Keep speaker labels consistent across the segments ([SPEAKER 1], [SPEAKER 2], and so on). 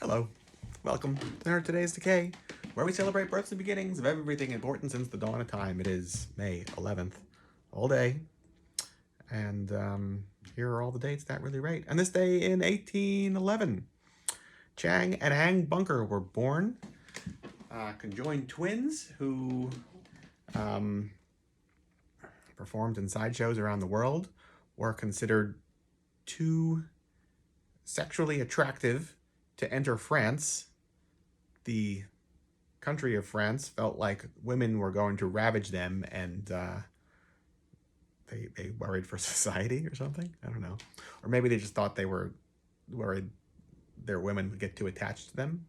[SPEAKER 1] Hello, welcome to today's Decay, where we celebrate births and beginnings of everything important since the dawn of time. It is May 11th, all day, and here are all the dates that really rate. And this day in 1811, Chang and Ang Bunker were born, conjoined twins who performed in sideshows around the world, were considered too sexually attractive to enter France. The country of France felt like women were going to ravage them, and they worried for society or something. I don't know. Or maybe they just thought they were worried their women would get too attached to them.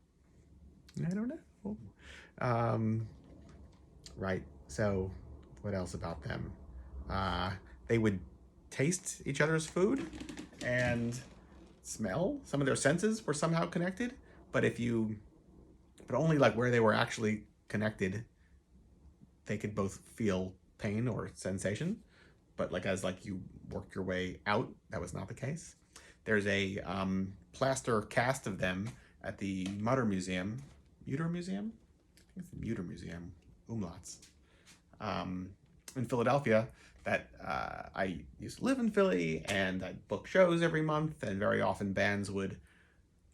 [SPEAKER 1] I don't know. Right. So what else about them? They would taste each other's food and smell. Some of their senses were somehow connected, but only like where they were actually connected, they could both feel pain or sensation. But like as like you worked your way out, that was not the case. There's a plaster cast of them at the Mutter Museum. Mutter Museum? I think it's the Mutter Museum. Umlauts. In Philadelphia. That I used to live in Philly, and I'd book shows every month, and very often bands would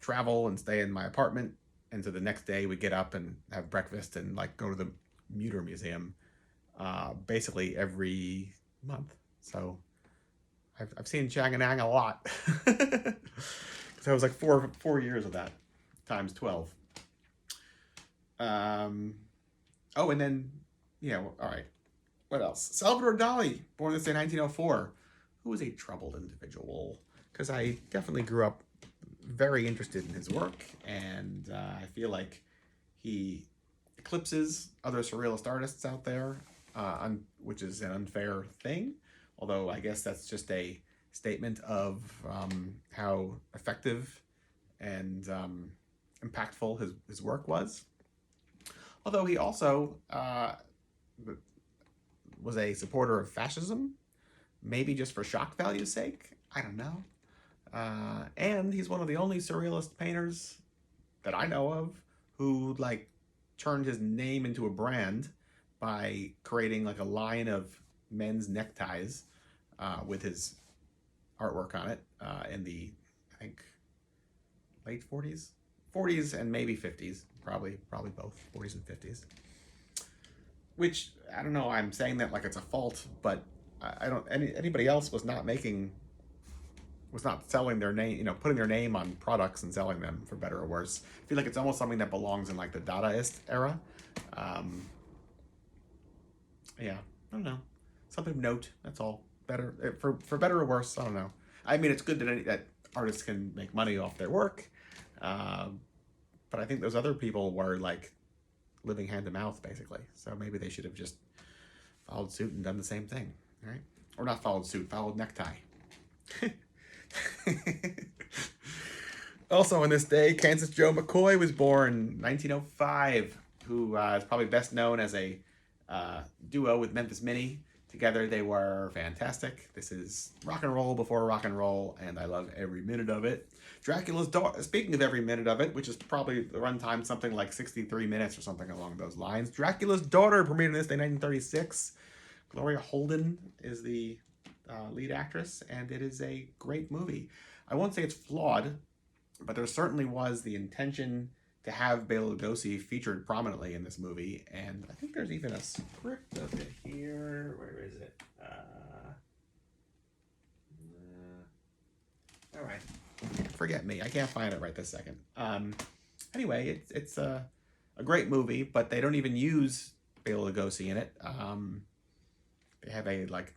[SPEAKER 1] travel and stay in my apartment, and so the next day we'd get up and have breakfast and like go to the Mutter Museum basically every month. So I've seen Chang and Ang a lot. So it was like four years of that times 12. Oh, and then all right. What else? Salvador Dali, born this day 1904, who was a troubled individual, because I definitely grew up very interested in his work, and I feel like he eclipses other surrealist artists out there, which is an unfair thing, although I guess that's just a statement of how effective and impactful his work was. Although he also was a supporter of fascism, maybe just for shock value's sake. I don't know. And he's one of the only surrealist painters that I know of who like turned his name into a brand by creating like a line of men's neckties with his artwork on it in the, I think, late 40s and maybe 50s, probably both 40s and 50s. Which, I don't know, I'm saying that like it's a fault, but I don't, anybody else was not selling their name, putting their name on products and selling them, for better or worse. I feel like it's almost something that belongs in like the Dadaist era. Yeah, I don't know. Something of note, that's all. Better, for better or worse, I don't know. I mean, it's good that artists can make money off their work, but I think those other people were like living hand to mouth, basically. So maybe they should have just followed suit and done the same thing, right? Or not followed suit, followed necktie. Also on this day, Kansas Joe McCoy was born 1905, who is probably best known as a duo with Memphis Minnie. Together they were fantastic. This is rock and roll before rock and roll, and I love every minute of it. Dracula's daughter, speaking of every minute of it, which is probably the runtime something like 63 minutes or something along those lines. Dracula's Daughter premiered in this day 1936. Gloria Holden is the lead actress, and it is a great movie. I won't say it's flawed, but there certainly was the intention to have Bela Lugosi featured prominently in this movie, and I think there's even a script of it here. Where is it? All right. Forget me. I can't find it right this second. Anyway, it's a great movie, but they don't even use Bela Lugosi in it. They have a like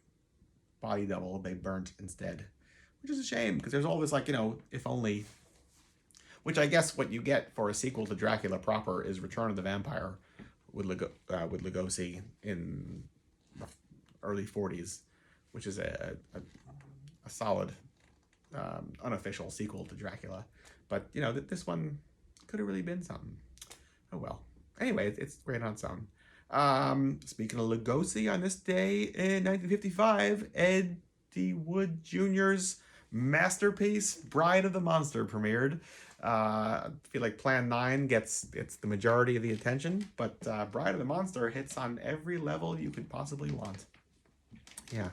[SPEAKER 1] body double they burnt instead, which is a shame because there's always like if only. Which I guess what you get for a sequel to Dracula proper is Return of the Vampire with Lugosi in the early 40s, which is a solid unofficial sequel to Dracula. But this one could have really been something. Oh well. Anyway, it's great on its own. Speaking of Lugosi, on this day in 1955, Eddie Wood Jr.'s masterpiece Bride of the Monster premiered. I feel like Plan 9 gets the majority of the attention, but Bride of the Monster hits on every level you could possibly want. Yeah.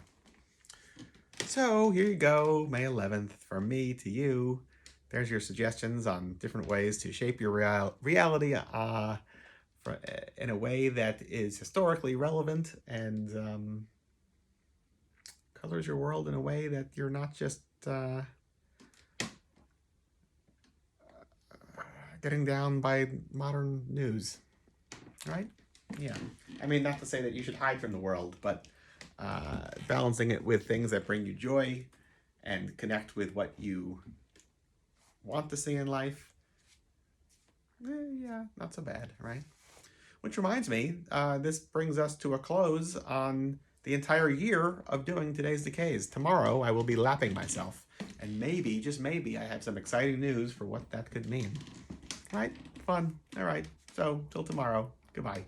[SPEAKER 1] So here you go, May 11th, from me to you. There's your suggestions on different ways to shape your reality in a way that is historically relevant and colors your world in a way that you're not just getting down by modern news, right? Yeah. I mean, not to say that you should hide from the world, but balancing it with things that bring you joy and connect with what you want to see in life, yeah, not so bad, right? Which reminds me, this brings us to a close on the entire year of doing today's Decays. Tomorrow, I will be lapping myself, and maybe, just maybe, I have some exciting news for what that could mean. Right? Fun. All right. So, till tomorrow. Goodbye.